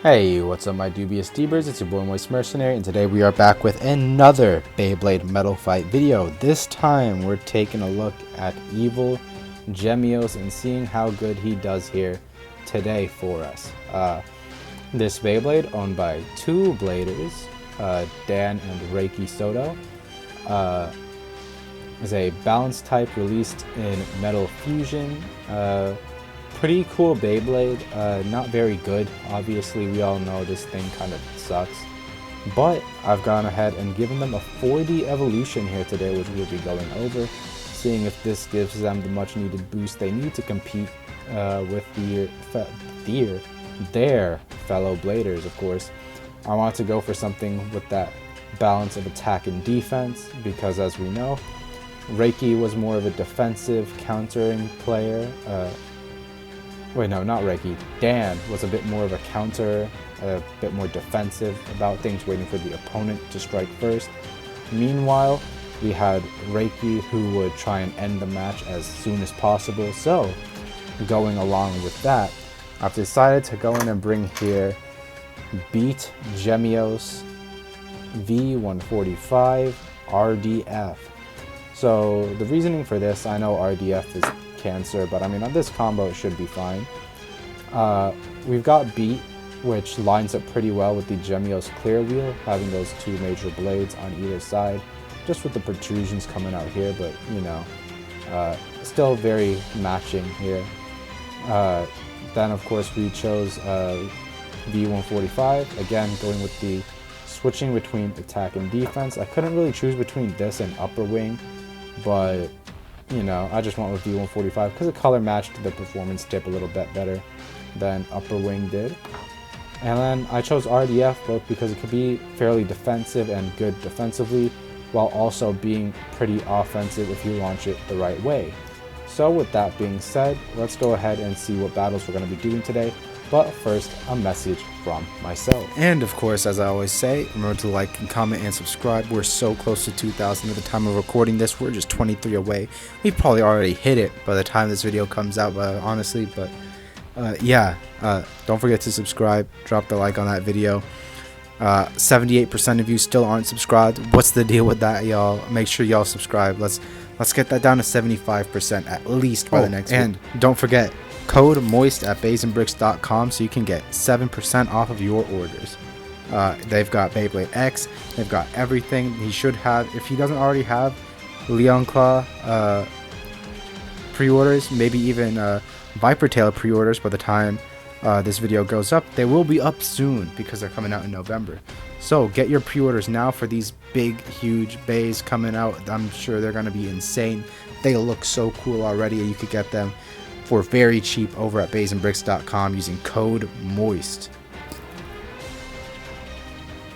Hey, what's up my dubious D-Birds, it's your boy Moist Mercenary, and today we are back with another Beyblade Metal Fight video. This time we're taking a look at evil GEMIOS and seeing how good he does here today for us. This Beyblade, owned by two bladers, Dan and Reiki Soto, is a balance type released in Metal Fusion. Pretty cool Beyblade, not very good. Obviously, we all know this thing kind of sucks. But I've gone ahead and given them a 4D evolution here today, which we'll be going over, seeing if this gives them the much needed boost they need to compete with their fellow bladers, of course. I want to go for something with that balance of attack and defense, because as we know, Reiki was more of a defensive countering player. Wait, no, not Reiki. Dan was a bit more of a counter, a bit more defensive about things, waiting for the opponent to strike first. Meanwhile, we had Reiki, who would try and end the match as soon as possible. So, going along with that, I've decided to go in and bring here Beat GEMIOS V145 RDF. So, the reasoning for this, I know RDF is cancer, but I mean on this combo it should be fine. We've got Beat, which lines up pretty well with the GEMIOS clear wheel, having those two major blades on either side, just with the protrusions coming out here, but you know, still very matching here. Then of course we chose V145, again going with the switching between attack and defense. I couldn't really choose between this and upper wing, but you know, I just went with V145 because the color matched the performance tip a little bit better than Upper Wing did. And then I chose RDF both because it could be fairly defensive and good defensively, while also being pretty offensive if you launch it the right way. So with that being said, let's go ahead and see what battles we're going to be doing today. But first, a message from myself. And of course, as I always say, remember to like and comment and subscribe. We're so close to 2,000 at the time of recording this. We're just 23 away. We've probably already hit it by the time this video comes out, honestly. But don't forget to subscribe. Drop the like on that video. 78% of you still aren't subscribed. What's the deal with that, y'all? Make sure y'all subscribe. Let's get that down to 75% at least by the next video. And don't forget, code MOIST at baysandbricks.com so you can get 7% off of your orders. They've got Beyblade X, they've got everything. He should have, if he doesn't already have Leon Claw pre-orders, maybe even Viper Tail pre-orders by the time this video goes up. They will be up soon because they're coming out in November. So get your pre-orders now for these big, huge bays coming out. I'm sure they're going to be insane. They look so cool already, and you could get them for very cheap over at baysandbricks.com using code MOIST.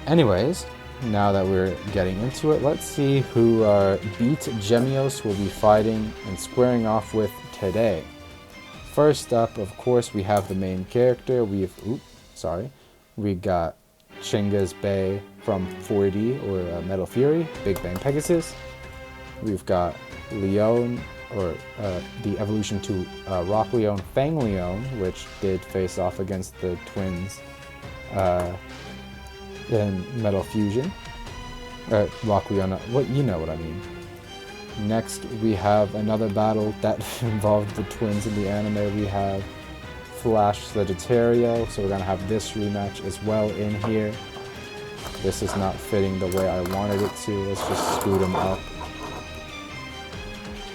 Anyways, now that we're getting into it, let's see who our Beat GEMIOS will be fighting and squaring off with today. First up, of course, we have the main character. We got Chinga's Bay from 4D or Metal Fury, Big Bang Pegasus. We've got Leon, or the evolution to Rock Leon, Fang Leona, which did face off against the twins in Metal Fusion. Rock Leona, you know what I mean. Next, we have another battle that involved the twins in the anime. We have Flash Sagittario, so we're going to have this rematch as well in here. This is not fitting the way I wanted it to. Let's just scoot him up.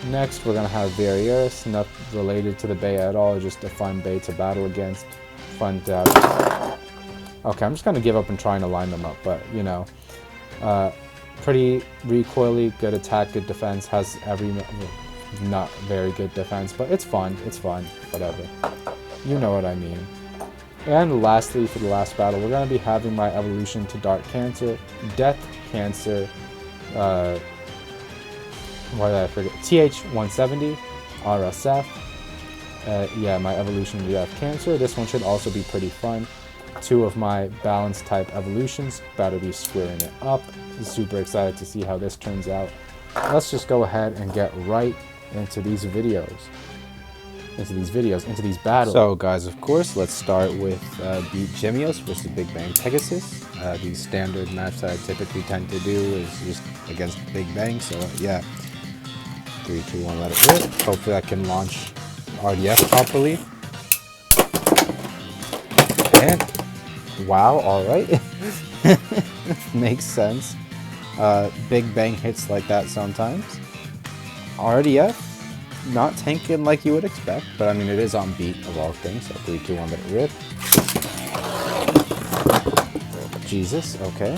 Next, we're going to have Varieris, not related to the Bay at all, just a fun Bay to battle against. Fun to have. Okay, I'm just going to give up and trying to line them up, but, you know, pretty recoily, good attack, good defense, has every, not very good defense, but it's fun, whatever. You know what I mean. And lastly, for the last battle, we're going to be having my evolution to Dark Cancer, Death Cancer, why did I forget? TH170, RSF. Yeah, my evolution to Death Cancer. This one should also be pretty fun. Two of my balance type evolutions. About to be squaring it up. Super excited to see how this turns out. Let's just go ahead and get right into these videos. into these videos, into these battles. So guys, of course, let's start with the GEMIOS versus Big Bang Pegasus. The standard match that I typically tend to do is just against Big Bang, so yeah. 3, 2, 1, let it rip. Hopefully I can launch RDF properly. And, wow, alright. Makes sense. Big Bang hits like that sometimes. RDF, not tanking like you would expect, but I mean it is on beat of all things, so 3, 2, 1, let it rip. Jesus, okay.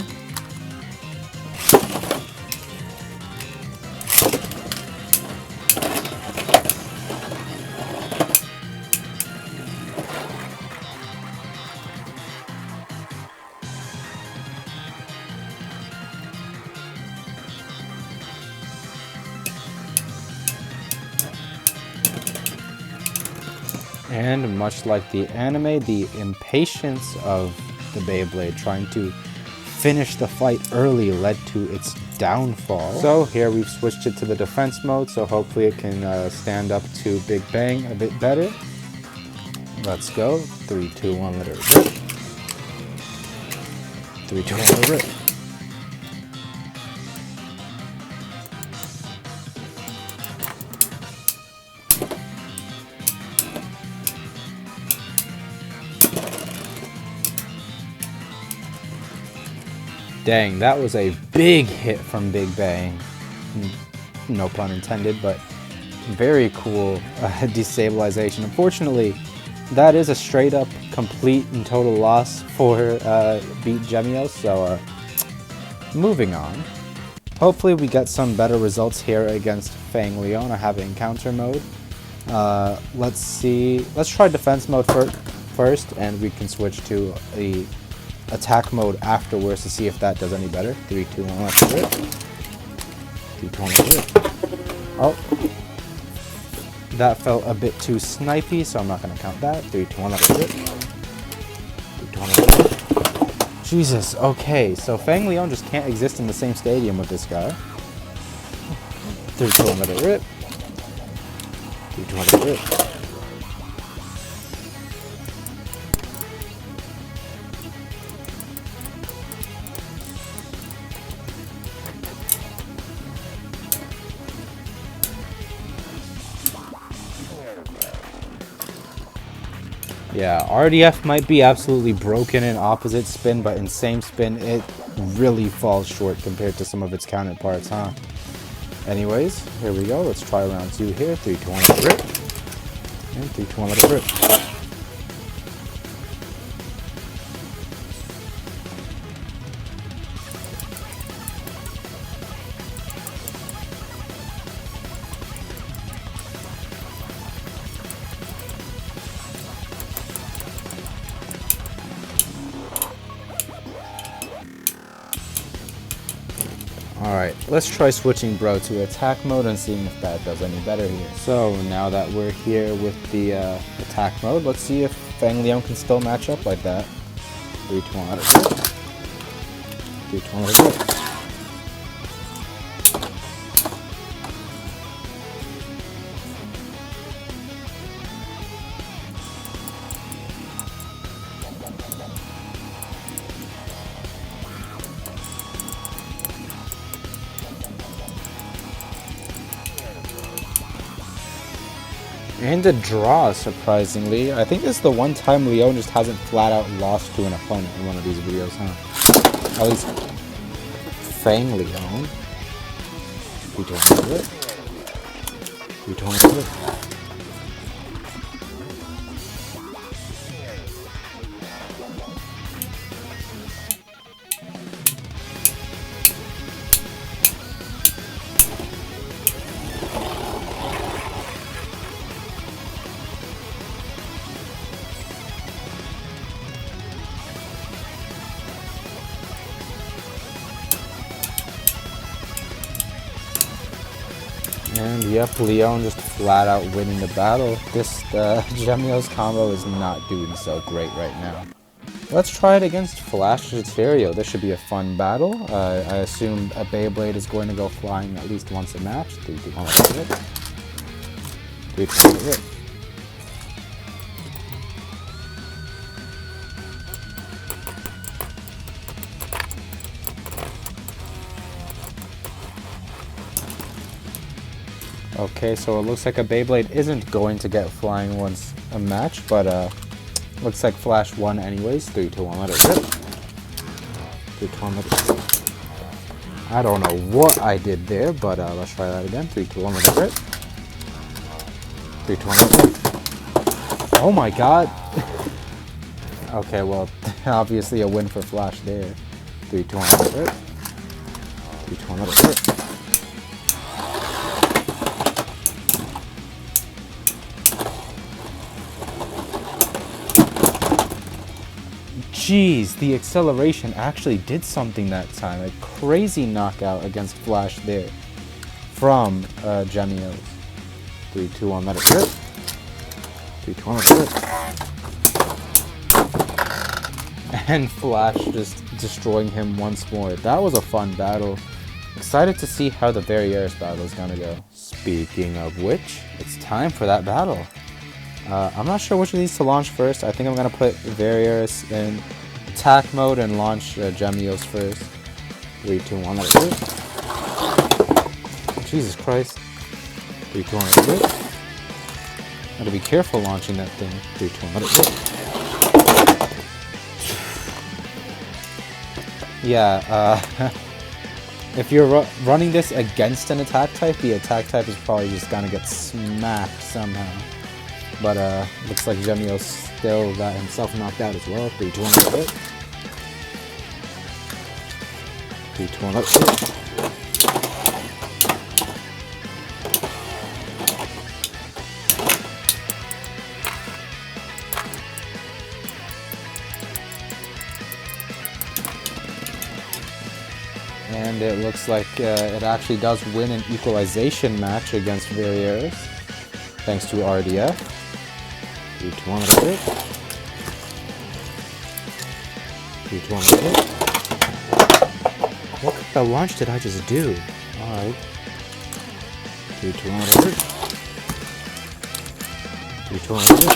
And much like the anime, the impatience of the Beyblade trying to finish the fight early led to its downfall. So here we've switched it to the defense mode, so hopefully it can stand up to Big Bang a bit better. Let's go. 3, 2, 1, let it rip. 3, 2, 1, let it rip. Dang, that was a big hit from Big Bang. No pun intended, but very cool destabilization. Unfortunately, that is a straight up, complete and total loss for Beat GEMIOS, so moving on. Hopefully we get some better results here against Fang Leona having counter mode. Let's see, let's try defense mode first, and we can switch to the attack mode afterwards to see if that does any better. 3, 2, 1, let's do it. 3, 2, 1, let's do it. Oh, that felt a bit too snipey, so I'm not going to count that. 3, 2, 1, let's do it. 3, 2, 1, let's do it. Jesus, okay, so Fang Leona just can't exist in the same stadium with this guy. 3, 2, 1, let it rip. 3, 2, 1, let it rip. Yeah, RDF might be absolutely broken in opposite spin, but in same spin, it really falls short compared to some of its counterparts, huh? Anyways, here we go. Let's try round 2 here. 3, 2, 1, let it rip. And 3, 2, 1, let it rip. Alright, let's try switching bro to attack mode and seeing if that does any better here. So now that we're here with the attack mode, let's see if Fang Leona can still match up like that. 3, 2, 1, let it rip. 3, 2, 1, let it rip. And a draw, surprisingly. I think this is the one time Leon just hasn't flat out lost to an opponent in one of these videos, huh? At least Fang Leona. We don't do it. We don't do it. And yep, Leon just flat out winning the battle. This GEMIOS combo is not doing so great right now. Let's try it against Flash Stereo. This should be a fun battle. I assume a Beyblade is going to go flying at least once a match. 3, 2, 1, let it rip. 3, 2, 1, let it rip. Okay, so it looks like a Beyblade isn't going to get flying once a match, but looks like Flash won anyways. 3, 2, 1, let it rip. 3, 2, 1, let it rip. I don't know what I did there, but let's try that again. 3, 2, 1, let it rip. 3, 2, 1, let it rip. Oh my god! Okay, well, obviously a win for Flash there. 3, 2, 1, let it rip. 3, 2, 1, let it rip. Jeez, the acceleration actually did something that time. A crazy knockout against Flash there from GEMIOS. 3, 2, 1, let it rip. 3, 2, 1, let it rip. And Flash just destroying him once more. That was a fun battle. Excited to see how the Varieris battle is gonna go. Speaking of which, it's time for that battle. I'm not sure which of these to launch first. I think I'm gonna put Varieris in attack mode and launch GEMIOS first. 3, 2, 1, let it rip. Jesus Christ. 3, 2, 1, let it rip. Gotta be careful launching that thing. 3, 2, 1, let it rip. Yeah, if you're running this against an attack type, the attack type is probably just gonna get smacked somehow. But looks like GEMIOS still got himself knocked out as well. 3, 2, 1, let it rip. 3, 2, 1, let it rip. And it looks like it actually does win an equalization match against Varieris, thanks to RDF. 3, 2, 1, let it rip. 3, 2, 1, let it rip. What kind of launch did I just do? Alright. 3, 2, 1, let it rip. 3, 2, 1, let it rip.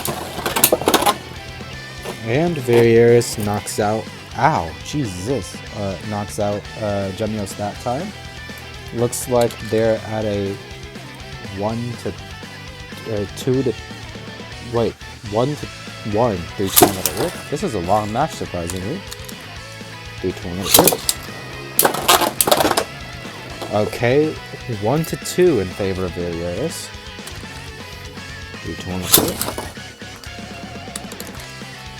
And Varieris knocks out. Ow, Jesus. Knocks out GEMIOS that time. Looks like they're at a 1 to 2 to. Wait, 1 to 1. 3, 2, 1, let it rip. This is a long match, surprisingly. 3, 2, 1, let it rip. Okay, 1 to 2 in favor of Varieris. 3, 2, 1, let it rip.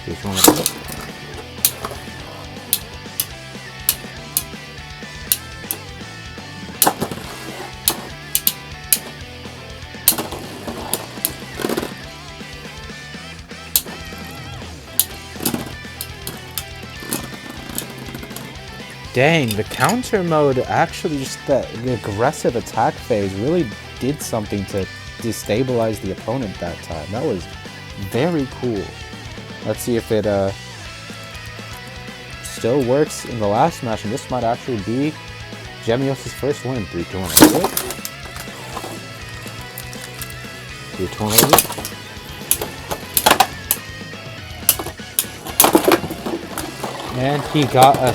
3, 2, 1, let it rip. Dang, the counter mode actually, just the aggressive attack phase really did something to destabilize the opponent that time. That was very cool. Let's see if it still works in the last match, and this might actually be GEMIOS' first win. 3, 2, 1, let it rip. 3, 2, 1, let it rip. And he got a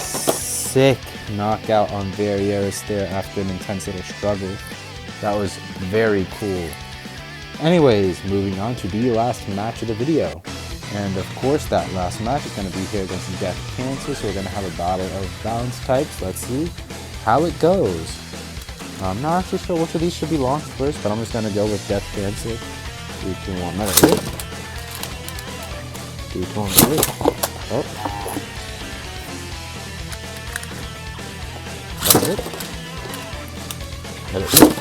sick knockout on Varieris there after an intense little struggle. That was very cool. Anyways, moving on to the last match of the video. And of course that last match is going to be here against Death Cancer, so we're going to have a battle of balance types. Let's see how it goes. I'm not actually sure which of these should be launched first, but I'm just going to go with Death Cancer. 3, 2, 1, let it rip. 3, 2, 1, let it rip. Oh. Let it rip.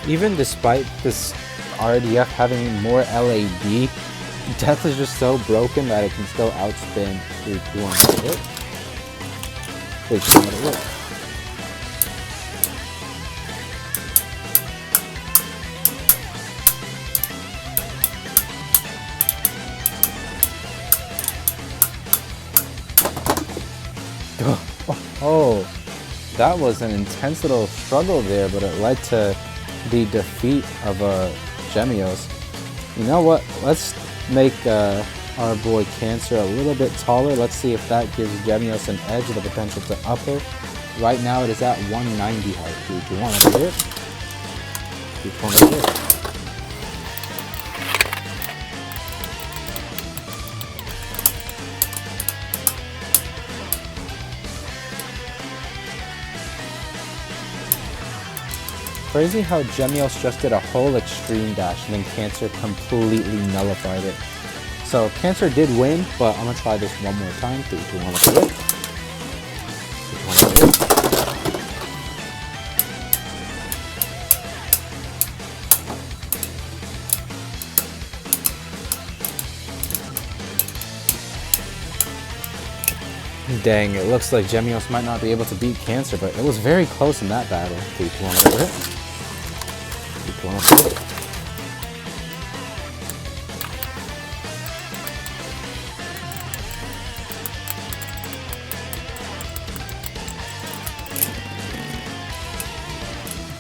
Even despite this RDF having more LAD, Death is just so broken that it can still outspin 3, 2, 1, let it rip. 3, 2, 1, let it rip. Oh, that was an intense little struggle there, but it led to the defeat of GEMIOS. You know what? Let's make our boy Cancer a little bit taller. Let's see if that gives GEMIOS an edge, the potential to upper. Right now it is at 190 height. 3, 2, 1, over here. 3, 2, 1, over here. Crazy how GEMIOS just did a whole extreme dash and then Cancer completely nullified it. So Cancer did win, but I'm gonna try this one more time. 3, 2, 1, over here. 3, 2, 1, over here. Dang, it looks like GEMIOS might not be able to beat Cancer, but it was very close in that battle. 3, 2, 1, over here. 3, 2, 1, over here.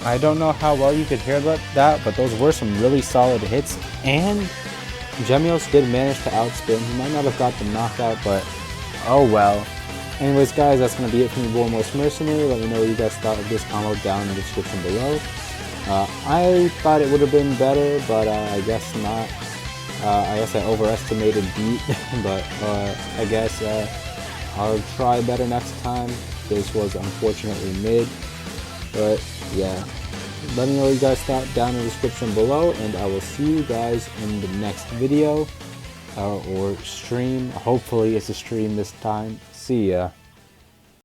I don't know how well you could hear that, but those were some really solid hits, and GEMIOS did manage to outspin. He might not have got the knockout, but oh well. Anyways, guys, that's going to be it from the Warmorse Mercenary. Let me know what you guys thought of this combo down in the description below. I thought it would have been better, but I guess not. I guess I overestimated beat, but I guess I'll try better next time. This was unfortunately mid, but yeah. Let me know what you guys thought down in the description below, and I will see you guys in the next video or stream. Hopefully it's a stream this time. See ya.